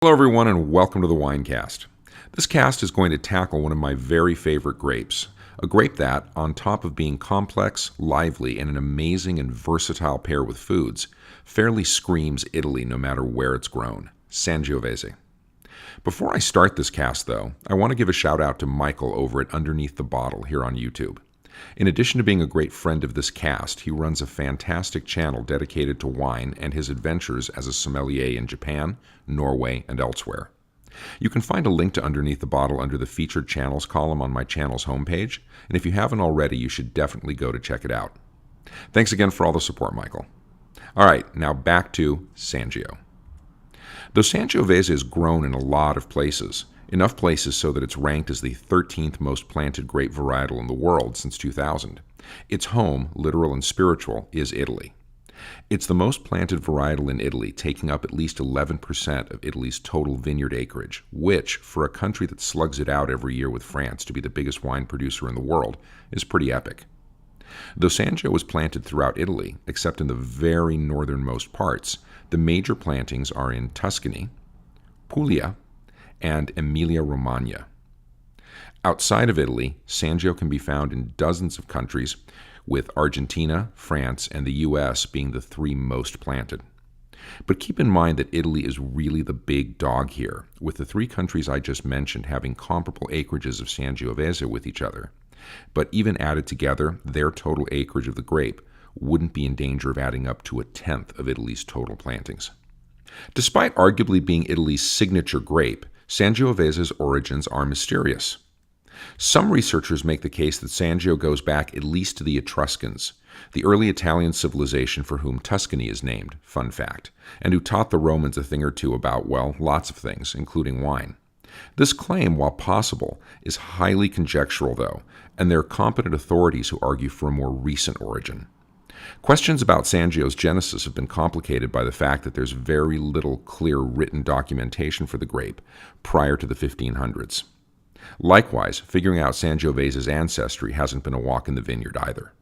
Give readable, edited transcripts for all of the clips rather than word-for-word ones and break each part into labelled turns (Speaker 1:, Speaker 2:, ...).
Speaker 1: Hello, everyone, and welcome to the Winecast. This cast is going to tackle one of my very favorite grapes, a grape that, on top of being complex, lively, and an amazing and versatile pair with foods, fairly screams Italy no matter where it's grown, Sangiovese. Before I start this cast, though, I want to give a shout out to Michael over at Underneath the Bottle here on YouTube. In addition to being a great friend of this cast, he runs a fantastic channel dedicated to wine and his adventures as a sommelier in Japan, Norway, and elsewhere. You can find a link to Underneath the Bottle under the Featured Channels column on my channel's homepage, and if you haven't already, you should definitely go to check it out. Thanks again for all the support, Michael. All right, now back to Sangio. Though Sangiovese is grown in a lot of places, enough places so that it's ranked as the 13th most planted grape varietal in the world since 2000. Its home, literal and spiritual, is Italy. It's the most planted varietal in Italy, taking up at least 11% of Italy's total vineyard acreage, which, for a country that slugs it out every year with France to be the biggest wine producer in the world, is pretty epic. Though Sangio was planted throughout Italy, except in the very northernmost parts, the major plantings are in Tuscany, Puglia, and Emilia-Romagna. Outside of Italy, Sangio can be found in dozens of countries, with Argentina, France, and the U.S. being the three most planted. But keep in mind that Italy is really the big dog here, with the three countries I just mentioned having comparable acreages of Sangiovese with each other. But even added together, their total acreage of the grape wouldn't be in danger of adding up to a tenth of Italy's total plantings. Despite arguably being Italy's signature grape, Sangiovese's origins are mysterious. Some researchers make the case that Sangio goes back at least to the Etruscans, the early Italian civilization for whom Tuscany is named, fun fact, and who taught the Romans a thing or two about, well, lots of things, including wine. This claim, while possible, is highly conjectural, though, and there are competent authorities who argue for a more recent origin. Questions about Sangio's genesis have been complicated by the fact that there's very little clear written documentation for the grape prior to the 1500s. Likewise, figuring out Sangiovese's ancestry hasn't been a walk in the vineyard either.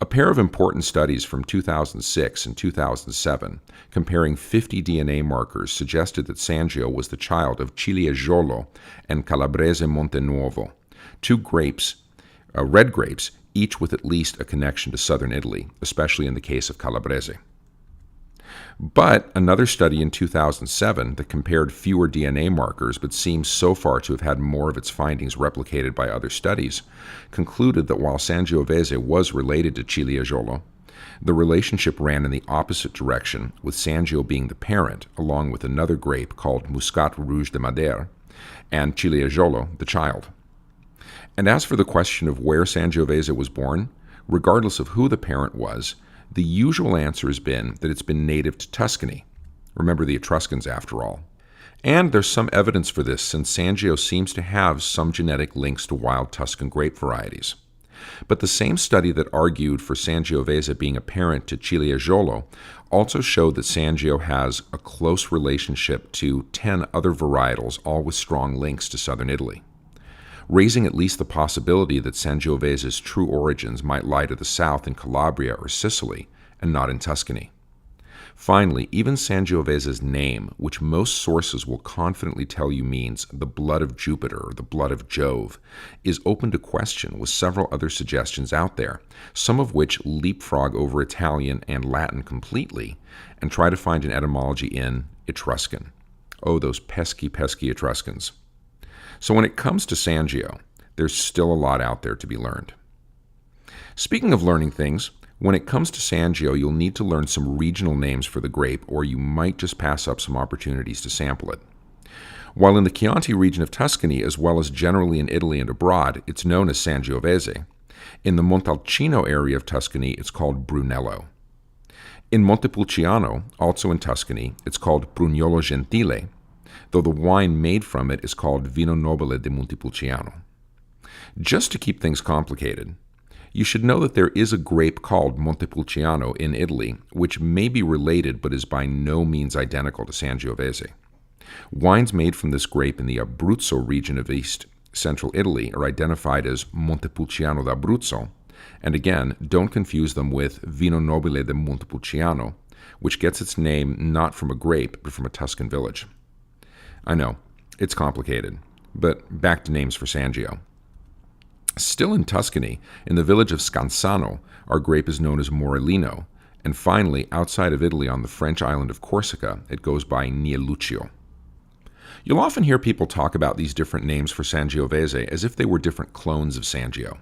Speaker 1: A pair of important studies from 2006 and 2007 comparing 50 DNA markers suggested that Sangio was the child of Ciliegolo and Calabrese Montenuovo, two grapes, red grapes, each with at least a connection to southern Italy, especially in the case of Calabrese. But another study in 2007 that compared fewer DNA markers but seems so far to have had more of its findings replicated by other studies concluded that while Sangiovese was related to Ciliegolo, the relationship ran in the opposite direction, with Sangio being the parent, along with another grape called Muscat Rouge de Madère, and Ciliegolo the child. And as for the question of where Sangiovese was born, regardless of who the parent was, the usual answer has been that it's been native to Tuscany. Remember the Etruscans, after all. And there's some evidence for this, since Sangio seems to have some genetic links to wild Tuscan grape varieties. But the same study that argued for Sangiovese being a parent to Ciliegolo also showed that Sangio has a close relationship to 10 other varietals, all with strong links to southern Italy, raising at least the possibility that Sangiovese's true origins might lie to the south in Calabria or Sicily, and not in Tuscany. Finally, even Sangiovese's name, which most sources will confidently tell you means the blood of Jupiter or the blood of Jove, is open to question with several other suggestions out there, some of which leapfrog over Italian and Latin completely and try to find an etymology in Etruscan. Oh, those pesky, pesky Etruscans. So when it comes to Sangio, there's still a lot out there to be learned. Speaking of learning things, when it comes to Sangio, you'll need to learn some regional names for the grape, or you might just pass up some opportunities to sample it. While in the Chianti region of Tuscany, as well as generally in Italy and abroad, it's known as Sangiovese, in the Montalcino area of Tuscany, it's called Brunello. In Montepulciano, also in Tuscany, it's called Brugnolo Gentile, though the wine made from it is called Vino Nobile di Montepulciano. Just to keep things complicated, you should know that there is a grape called Montepulciano in Italy, which may be related but is by no means identical to Sangiovese. Wines made from this grape in the Abruzzo region of East Central Italy are identified as Montepulciano d'Abruzzo, and again, don't confuse them with Vino Nobile di Montepulciano, which gets its name not from a grape but from a Tuscan village. I know, it's complicated, but back to names for Sangio. Still in Tuscany, in the village of Scansano, our grape is known as Morellino, and finally, outside of Italy on the French island of Corsica, it goes by Nieluccio. You'll often hear people talk about these different names for Sangiovese as if they were different clones of Sangio.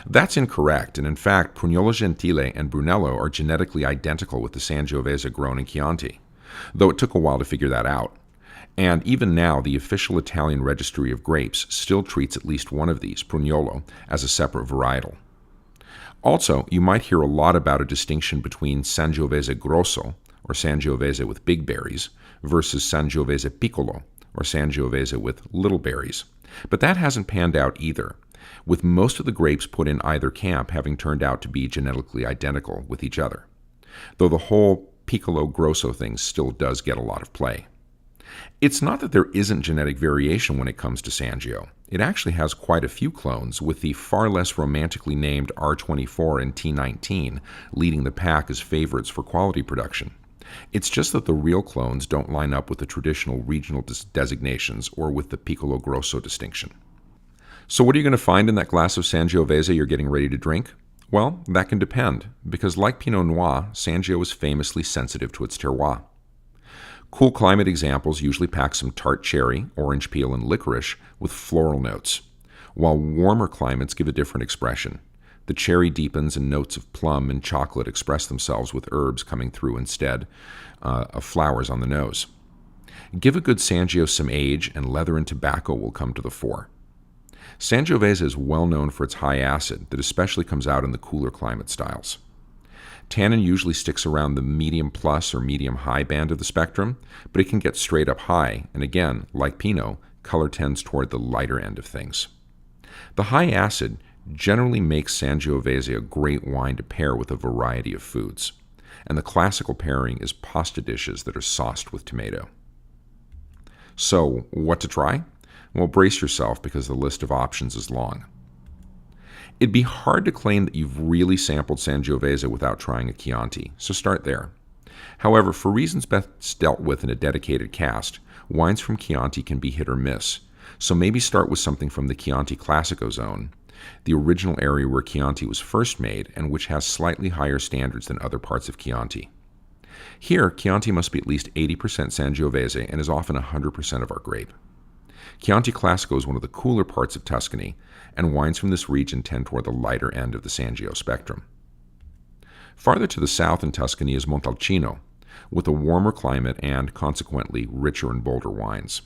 Speaker 1: That's incorrect, and in fact, Prugnolo Gentile and Brunello are genetically identical with the Sangiovese grown in Chianti, though it took a while to figure that out. And even now, the official Italian registry of grapes still treats at least one of these, Prugnolo, as a separate varietal. Also, you might hear a lot about a distinction between Sangiovese grosso, or Sangiovese with big berries, versus Sangiovese piccolo, or Sangiovese with little berries. But that hasn't panned out either, with most of the grapes put in either camp having turned out to be genetically identical with each other, though the whole piccolo grosso thing still does get a lot of play. It's not that there isn't genetic variation when it comes to Sangio. It actually has quite a few clones, with the far less romantically named R24 and T19 leading the pack as favorites for quality production. It's just that the real clones don't line up with the traditional regional designations or with the Piccolo Grosso distinction. So what are you going to find in that glass of Sangiovese you're getting ready to drink? Well, that can depend, because like Pinot Noir, Sangio is famously sensitive to its terroir. Cool climate examples usually pack some tart cherry, orange peel, and licorice with floral notes, while warmer climates give a different expression. The cherry deepens and notes of plum and chocolate express themselves with herbs coming through instead of flowers on the nose. Give a good Sangio some age and leather and tobacco will come to the fore. Sangiovese is well known for its high acid that especially comes out in the cooler climate styles. Tannin usually sticks around the medium plus or medium high band of the spectrum, but it can get straight up high, and again, like Pinot, color tends toward the lighter end of things. The high acid generally makes Sangiovese a great wine to pair with a variety of foods, and the classical pairing is pasta dishes that are sauced with tomato. So, what to try? Well, brace yourself because the list of options is long. It'd be hard to claim that you've really sampled Sangiovese without trying a Chianti, so start there. However, for reasons best dealt with in a dedicated cast, wines from Chianti can be hit or miss, so maybe start with something from the Chianti Classico zone, the original area where Chianti was first made and which has slightly higher standards than other parts of Chianti. Here, Chianti must be at least 80% Sangiovese and is often 100% of our grape. Chianti Classico is one of the cooler parts of Tuscany, and wines from this region tend toward the lighter end of the Sangio spectrum. Farther to the south in Tuscany is Montalcino, with a warmer climate and, consequently, richer and bolder wines.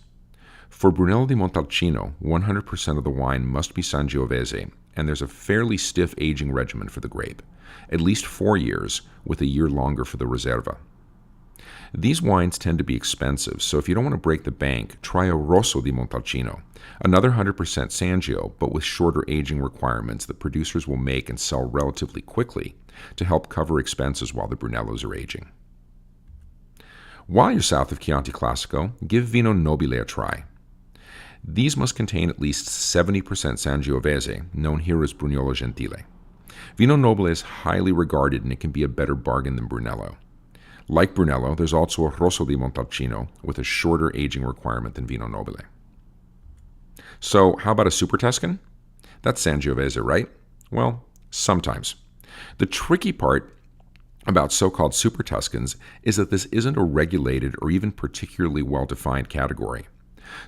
Speaker 1: For Brunello di Montalcino, 100% of the wine must be Sangiovese, and there's a fairly stiff aging regimen for the grape, at least 4 years, with a year longer for the Reserva. These wines tend to be expensive, so if you don't want to break the bank, try a Rosso di Montalcino, another 100% Sangio, but with shorter aging requirements that producers will make and sell relatively quickly to help cover expenses while the Brunellos are aging. While you're south of Chianti Classico, give Vino Nobile a try. These must contain at least 70% Sangiovese, known here as Prugnolo Gentile. Vino Nobile is highly regarded and it can be a better bargain than Brunello. Like Brunello, there's also a Rosso di Montalcino with a shorter aging requirement than Vino Nobile. So, how about a Super Tuscan? That's Sangiovese, right? Well, sometimes. The tricky part about so-called Super Tuscans is that this isn't a regulated or even particularly well-defined category.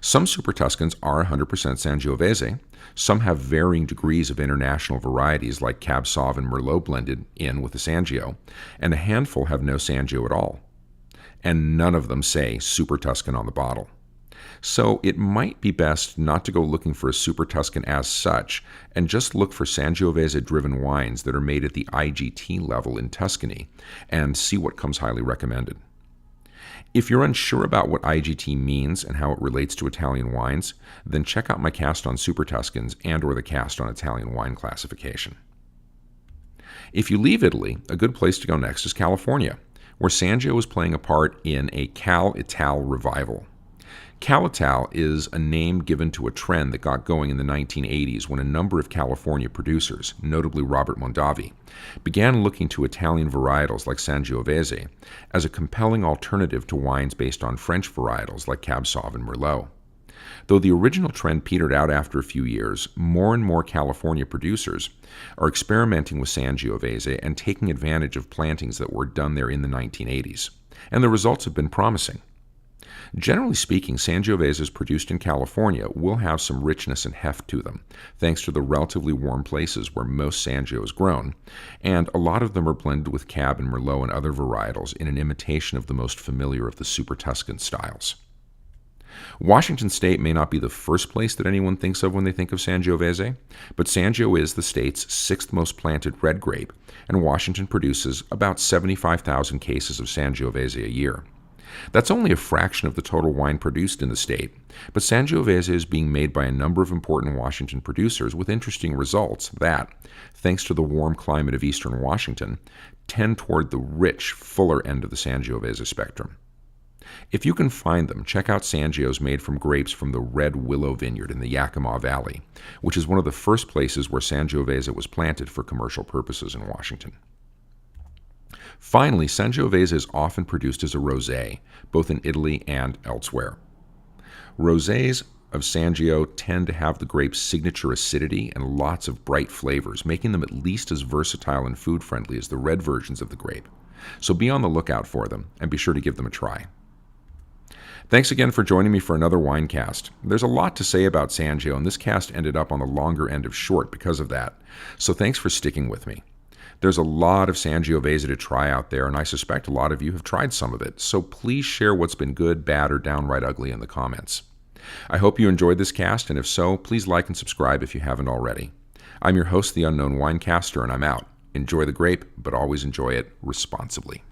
Speaker 1: Some Super Tuscans are 100% Sangiovese, some have varying degrees of international varieties like Cab Sauv and Merlot blended in with the Sangio, and a handful have no Sangio at all. And none of them say Super Tuscan on the bottle. So it might be best not to go looking for a Super Tuscan as such, and just look for Sangiovese-driven wines that are made at the IGT level in Tuscany, and see what comes highly recommended. If you're unsure about what IGT means and how it relates to Italian wines, then check out my cast on Super Tuscans and or the cast on Italian wine classification. If you leave Italy, a good place to go next is California, where Sangio is playing a part in a cal-ital revival. Cal-ital is a name given to a trend that got going in the 1980s when a number of California producers, notably Robert Mondavi, began looking to Italian varietals like Sangiovese as a compelling alternative to wines based on French varietals like Cab Sauv and Merlot. Though the original trend petered out after a few years, more and more California producers are experimenting with Sangiovese and taking advantage of plantings that were done there in the 1980s, and the results have been promising. Generally speaking, Sangioveses produced in California will have some richness and heft to them, thanks to the relatively warm places where most Sangio is grown, and a lot of them are blended with Cab and Merlot and other varietals in an imitation of the most familiar of the Super Tuscan styles. Washington State may not be the first place that anyone thinks of when they think of Sangiovese, but Sangio is the state's sixth most planted red grape, and Washington produces about 75,000 cases of Sangiovese a year. That's only a fraction of the total wine produced in the state, but Sangiovese is being made by a number of important Washington producers with interesting results that, thanks to the warm climate of eastern Washington, tend toward the rich, fuller end of the Sangiovese spectrum. If you can find them, check out Sangios made from grapes from the Red Willow Vineyard in the Yakima Valley, which is one of the first places where Sangiovese was planted for commercial purposes in Washington. Finally, Sangiovese is often produced as a rosé, both in Italy and elsewhere. Rosés of Sangio tend to have the grape's signature acidity and lots of bright flavors, making them at least as versatile and food-friendly as the red versions of the grape. So be on the lookout for them, and be sure to give them a try. Thanks again for joining me for another Winecast. There's a lot to say about Sangio, and this cast ended up on the longer end of short because of that, so thanks for sticking with me. There's a lot of Sangiovese to try out there, and I suspect a lot of you have tried some of it, so please share what's been good, bad, or downright ugly in the comments. I hope you enjoyed this cast, and if so, please like and subscribe if you haven't already. I'm your host, the Unknown Winecaster, and I'm out. Enjoy the grape, but always enjoy it responsibly.